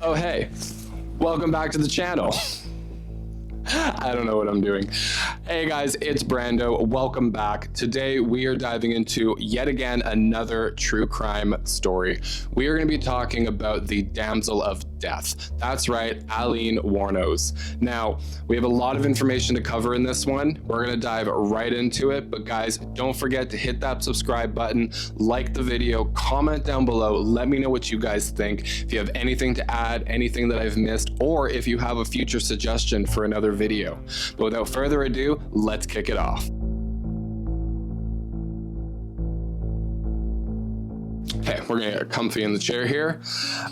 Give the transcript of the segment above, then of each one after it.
Oh, hey, welcome back to the channel. I don't know what I'm doing. Hey guys, it's Brando. Welcome back. Today we are diving into yet again another true crime story. We are going to be talking about the Damsel of Death. That's right, Aileen Wuornos. Now, we have a lot of information to cover in this one. We're going to dive right into it, but guys, don't forget to hit that subscribe button, like the video, comment down below, let me know what you guys think. If you have anything to add, anything that I've missed, or if you have a future suggestion for another video. But without further ado, let's kick it off. Okay, we're gonna get comfy in the chair here.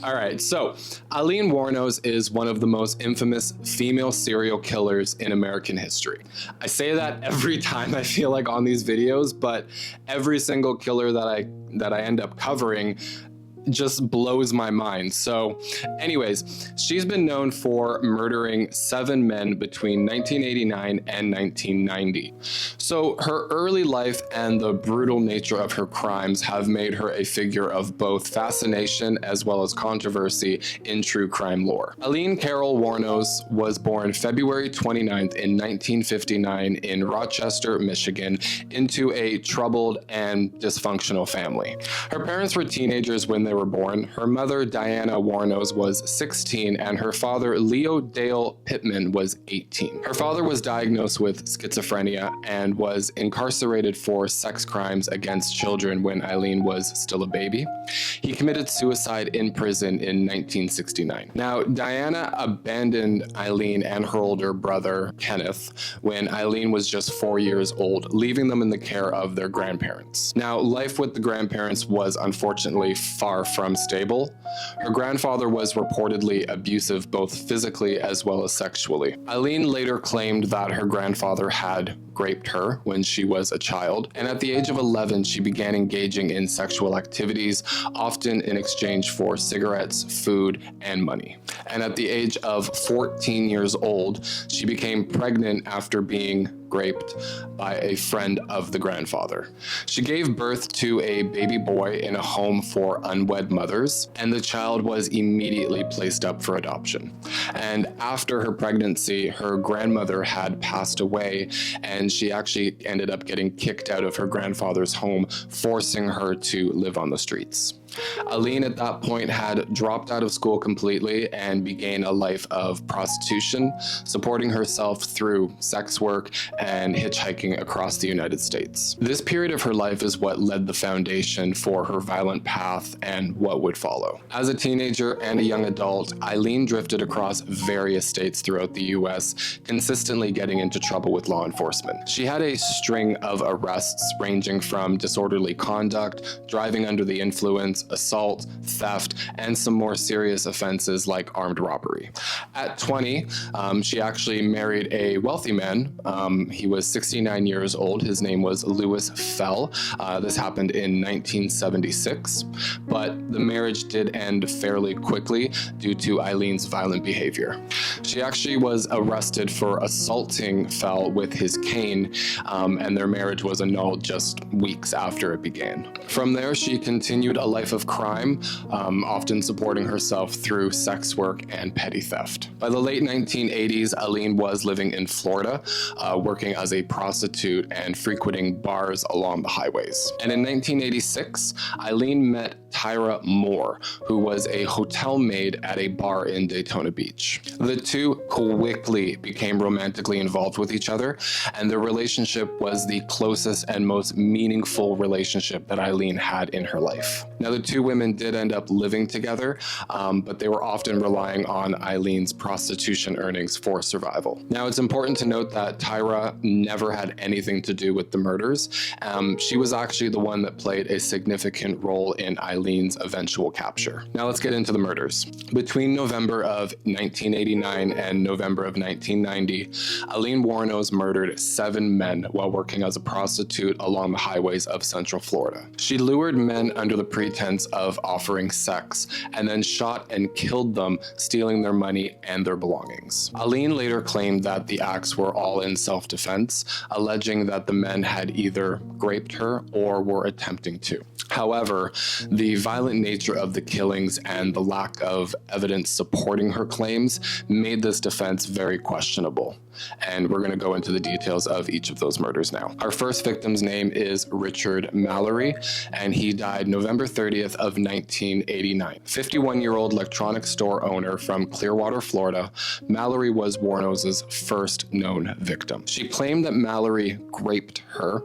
All right, so Aileen Wuornos is one of the most infamous female serial killers in American history. I say that every time I feel like on these videos, but every single killer that I end up covering just blows my mind. So anyways, she's been known for murdering 7 men between 1989 and 1990. So her early life and the brutal nature of her crimes have made her a figure of both fascination as well as controversy in true crime lore. Aileen Carol Wuornos was born February 29th in 1959 in Rochester, Michigan, into a troubled and dysfunctional family. Her parents were teenagers when they were born. Her mother, Diana Wuornos, was 16, and her father, Leo Dale Pittman, was 18. Her father was diagnosed with schizophrenia and was incarcerated for sex crimes against children when Aileen was still a baby. He committed suicide in prison in 1969. Now, Diana abandoned Aileen and her older brother, Kenneth, when Aileen was just 4 years old, leaving them in the care of their grandparents. Now, life with the grandparents was unfortunately far from stable. Her grandfather was reportedly abusive both physically as well as sexually. Aileen later claimed that her grandfather had raped her when she was a child, and at the age of 11 she began engaging in sexual activities, often in exchange for cigarettes, food, and money. And at the age of 14 years old, she became pregnant after being raped by a friend of the grandfather. She gave birth to a baby boy in a home for unwed mothers, and the child was immediately placed up for adoption. And after her pregnancy, her grandmother had passed away, and she actually ended up getting kicked out of her grandfather's home, forcing her to live on the streets. Aileen at that point had dropped out of school completely and began a life of prostitution, supporting herself through sex work and hitchhiking across the United States. This period of her life is what led the foundation for her violent path and what would follow. As a teenager and a young adult, Aileen drifted across various states throughout the US, consistently getting into trouble with law enforcement. She had a string of arrests ranging from disorderly conduct, driving under the influence, assault, theft, and some more serious offenses like armed robbery. At 20, she actually married a wealthy man. He was 69 years old. His name was Lewis Fell. This happened in 1976, but the marriage did end fairly quickly due to Aileen's violent behavior. She actually was arrested for assaulting Fell with his cane, and their marriage was annulled just weeks after it began. From there, she continued a life of crime, often supporting herself through sex work and petty theft. By the late 1980s, Aileen was living in Florida, working as a prostitute and frequenting bars along the highways. And in 1986, Aileen met Tyra Moore, who was a hotel maid at a bar in Daytona Beach. The two quickly became romantically involved with each other, and their relationship was the closest and most meaningful relationship that Aileen had in her life. Now, the two women did end up living together, but they were often relying on Aileen's prostitution earnings for survival. Now, it's important to note that Tyra never had anything to do with the murders. She was actually the one that played a significant role in Aileen's eventual capture. Now, let's get into the murders. Between November of 1989 and November of 1990, Aileen Wuornos murdered 7 men while working as a prostitute along the highways of Central Florida. She lured men under the pretense of offering sex and then shot and killed them, stealing their money and their belongings. Aileen later claimed that the acts were all in self-defense, alleging that the men had either raped her or were attempting to. However, the The violent nature of the killings and the lack of evidence supporting her claims made this defense very questionable. And we're going to go into the details of each of those murders now. Our first victim's name is Richard Mallory, and he died November 30th of 1989. 51-year-old electronics store owner from Clearwater, Florida, Mallory was Wuornos' first known victim. She claimed that Mallory raped her,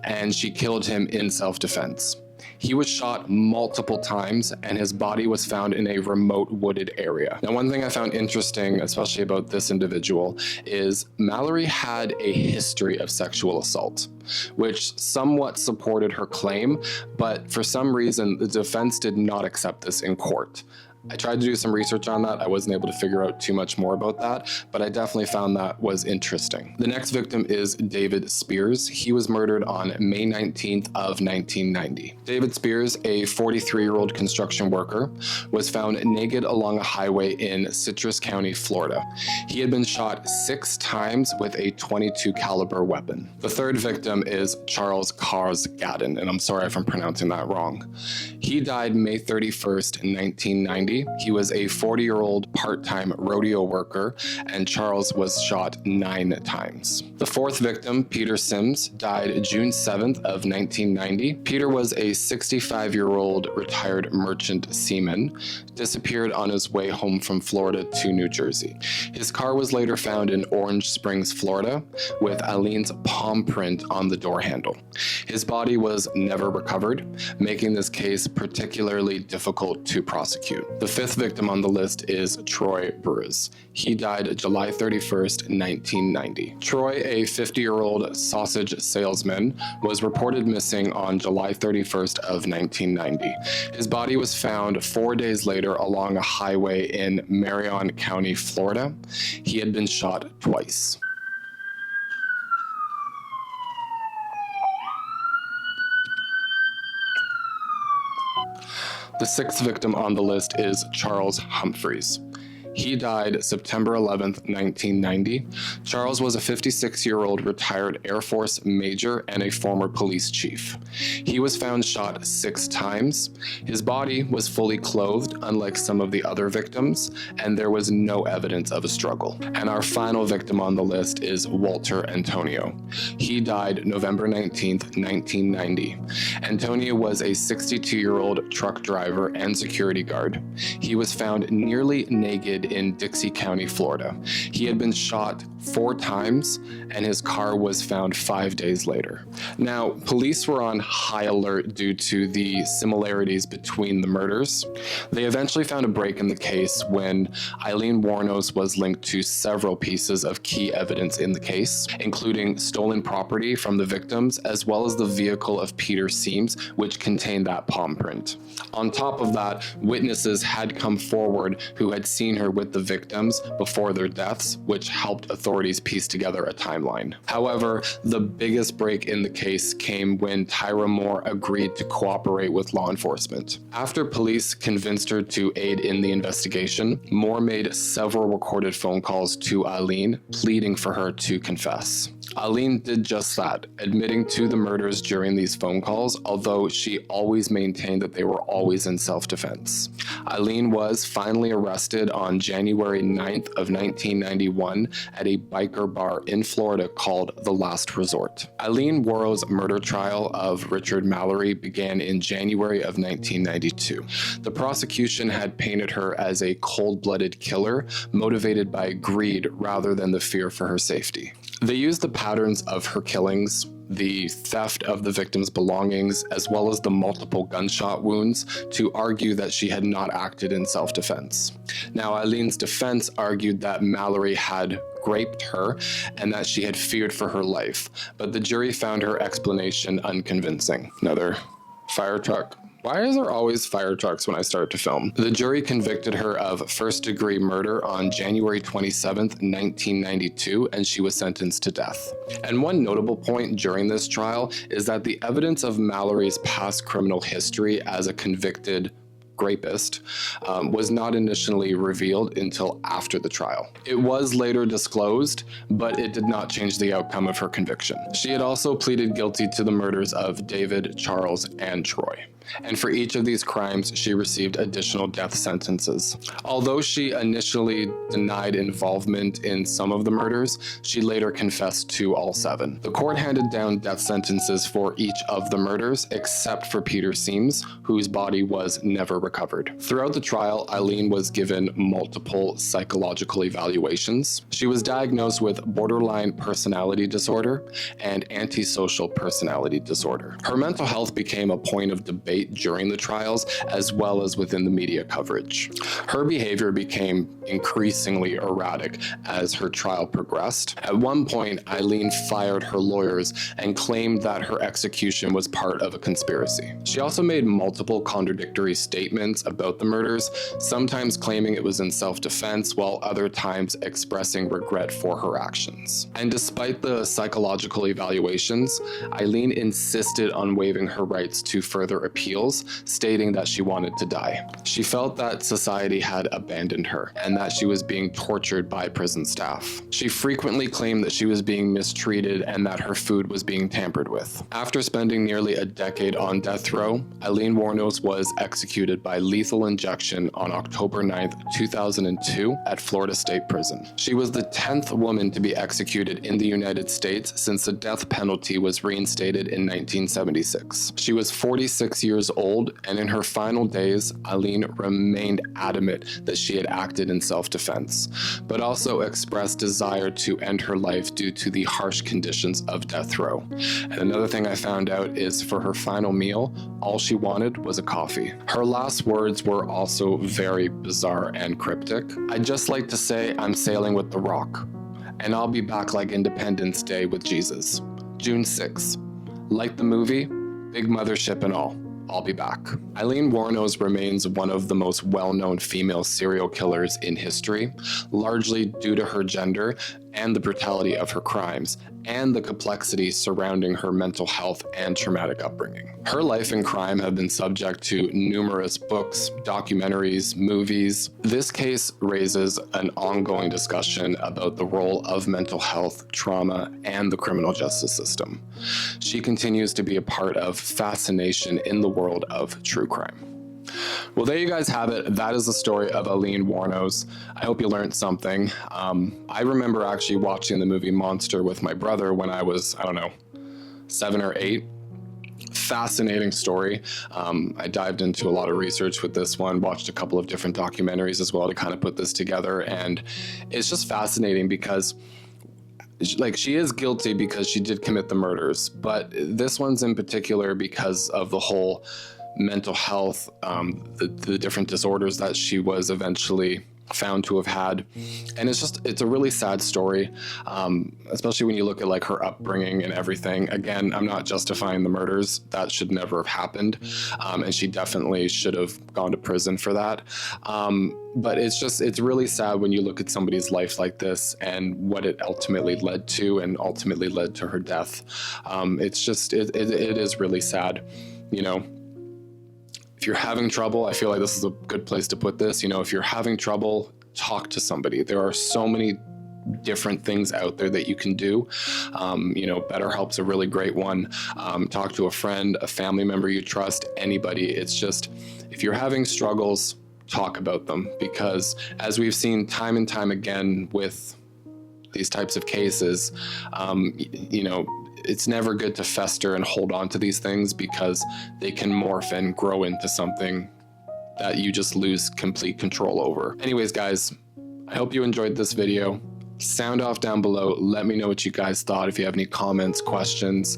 and she killed him in self-defense. He was shot multiple times, and his body was found in a remote wooded area. Now, one thing I found interesting, especially about this individual, is Mallory had a history of sexual assault, which somewhat supported her claim, but for some reason, the defense did not accept this in court. I tried to do some research on that. I wasn't able to figure out too much more about that, but I definitely found that was interesting. The next victim is David Spears. He was murdered on May 19th of 1990. David Spears, a 43-year-old construction worker, was found naked along a highway in Citrus County, Florida. He had been shot 6 times with a .22 caliber weapon. The third victim is Charles Cars Gadden, and I'm sorry if I'm pronouncing that wrong. He died May 31st, 1990. He was a 40-year-old part-time rodeo worker, and Charles was shot 9 times. The fourth victim, Peter Sims, died June 7th of 1990. Peter was a 65-year-old retired merchant seaman, disappeared on his way home from Florida to New Jersey. His car was later found in Orange Springs, Florida, with Aileen's palm print on the door handle. His body was never recovered, making this case particularly difficult to prosecute. The fifth victim on the list is Troy Burris. He died July 31st, 1990. Troy, a 50-year-old sausage salesman, was reported missing on July 31st of 1990. His body was found 4 days later along a highway in Marion County, Florida. He had been shot twice. The sixth victim on the list is Charles Humphreys. He died September 11th, 1990. Charles was a 56-year-old retired Air Force major and a former police chief. He was found shot 6 times. His body was fully clothed, unlike some of the other victims, and there was no evidence of a struggle. And our final victim on the list is Walter Antonio. He died November 19th, 1990. Antonio was a 62-year-old truck driver and security guard. He was found nearly naked in Dixie County, Florida. He had been shot 4 times, and his car was found 5 days later. Now, police were on high alert due to the similarities between the murders. They eventually found a break in the case when Aileen Wuornos was linked to several pieces of key evidence in the case, including stolen property from the victims, as well as the vehicle of Peter Sims, which contained that palm print. On top of that, witnesses had come forward who had seen her with the victims before their deaths, which helped authorities piece together a timeline. However, the biggest break in the case came when Tyra Moore agreed to cooperate with law enforcement. After police convinced her to aid in the investigation, Moore made several recorded phone calls to Aileen, pleading for her to confess. Aileen did just that, admitting to the murders during these phone calls, although she always maintained that they were always in self-defense. Aileen was finally arrested on January 9th of 1991 at a biker bar in Florida called The Last Resort. Aileen Wuornos' murder trial of Richard Mallory began in January of 1992. The prosecution had painted her as a cold-blooded killer, motivated by greed rather than the fear for her safety. They used the patterns of her killings, the theft of the victim's belongings, as well as the multiple gunshot wounds to argue that she had not acted in self-defense. Now, Aileen's defense argued that Mallory had raped her and that she had feared for her life, but the jury found her explanation unconvincing. Another fire truck. Why is there always fire trucks when I start to film? The jury convicted her of first-degree murder on January 27th, 1992, and she was sentenced to death. And one notable point during this trial is that the evidence of Mallory's past criminal history as a convicted rapist was not initially revealed until after the trial. It was later disclosed, but it did not change the outcome of her conviction. She had also pleaded guilty to the murders of David, Charles, and Troy. And for each of these crimes, she received additional death sentences. Although she initially denied involvement in some of the murders, she later confessed to all 7. The court handed down death sentences for each of the murders, except for Peter Seams, whose body was never recovered. Throughout the trial, Aileen was given multiple psychological evaluations. She was diagnosed with borderline personality disorder and antisocial personality disorder. Her mental health became a point of debate during the trials, as well as within the media coverage. Her behavior became increasingly erratic as her trial progressed. At one point, Aileen fired her lawyers and claimed that her execution was part of a conspiracy. She also made multiple contradictory statements about the murders, sometimes claiming it was in self-defense, while other times expressing regret for her actions. And despite the psychological evaluations, Aileen insisted on waiving her rights to further appeals, stating that she wanted to die. She felt that society had abandoned her and that she was being tortured by prison staff. She frequently claimed that she was being mistreated and that her food was being tampered with. After spending nearly a decade on death row, Aileen Wuornos was executed by lethal injection on October 9th, 2002 at Florida State Prison. She was the 10th woman to be executed in the United States since the death penalty was reinstated in 1976. She was 46 years old, and in her final days, Aileen remained adamant that she had acted in self-defense, but also expressed desire to end her life due to the harsh conditions of death row. And another thing I found out is for her final meal, all she wanted was a coffee. Her last words were also very bizarre and cryptic. "I'd just like to say I'm sailing with the Rock, and I'll be back like Independence Day with Jesus. June 6th. Like the movie, big mothership and all. I'll be back." Aileen Wuornos remains one of the most well-known female serial killers in history, largely due to her gender and the brutality of her crimes, and the complexity surrounding her mental health and traumatic upbringing. Her life and crime have been subject to numerous books, documentaries, movies. This case raises an ongoing discussion about the role of mental health, trauma, and the criminal justice system. She continues to be a part of fascination in the world of true crime. Well, there you guys have it. That is the story of Aileen Wuornos. I hope you learned something. I remember actually watching the movie Monster with my brother when I was, 7 or 8. Fascinating story. I dived into a lot of research with this one, watched a couple of different documentaries as well to kind of put this together. And it's just fascinating because she is guilty because she did commit the murders, but this one's in particular because of the whole mental health, the different disorders that she was eventually found to have had. And it's a really sad story, especially when you look at her upbringing and everything. Again, I'm not justifying the murders. That should never have happened. And she definitely should have gone to prison for that. But it's really sad when you look at somebody's life like this and what it ultimately led to, and ultimately led to her death. It is really sad, If you're having trouble, I feel like this is a good place to put this. If you're having trouble, talk to somebody. There are so many different things out there that you can do. BetterHelp's a really great one. Talk to a friend, a family member you trust, anybody. It's just, if you're having struggles, talk about them, because as we've seen time and time again with these types of cases, it's never good to fester and hold on to these things, because they can morph and grow into something that you just lose complete control over. Anyways, guys, I hope you enjoyed this video. Sound off down below. Let me know what you guys thought. If you have any comments, questions,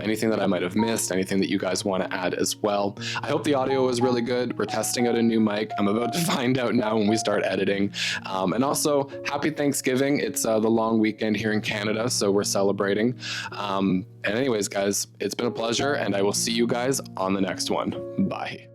anything that I might have missed, anything that you guys want to add as well. I hope the audio was really good. We're testing out a new mic. I'm about to find out now when we start editing. And also, happy Thanksgiving. It's the long weekend here in Canada, so we're celebrating. And anyways, guys, it's been a pleasure, and I will see you guys on the next one. Bye.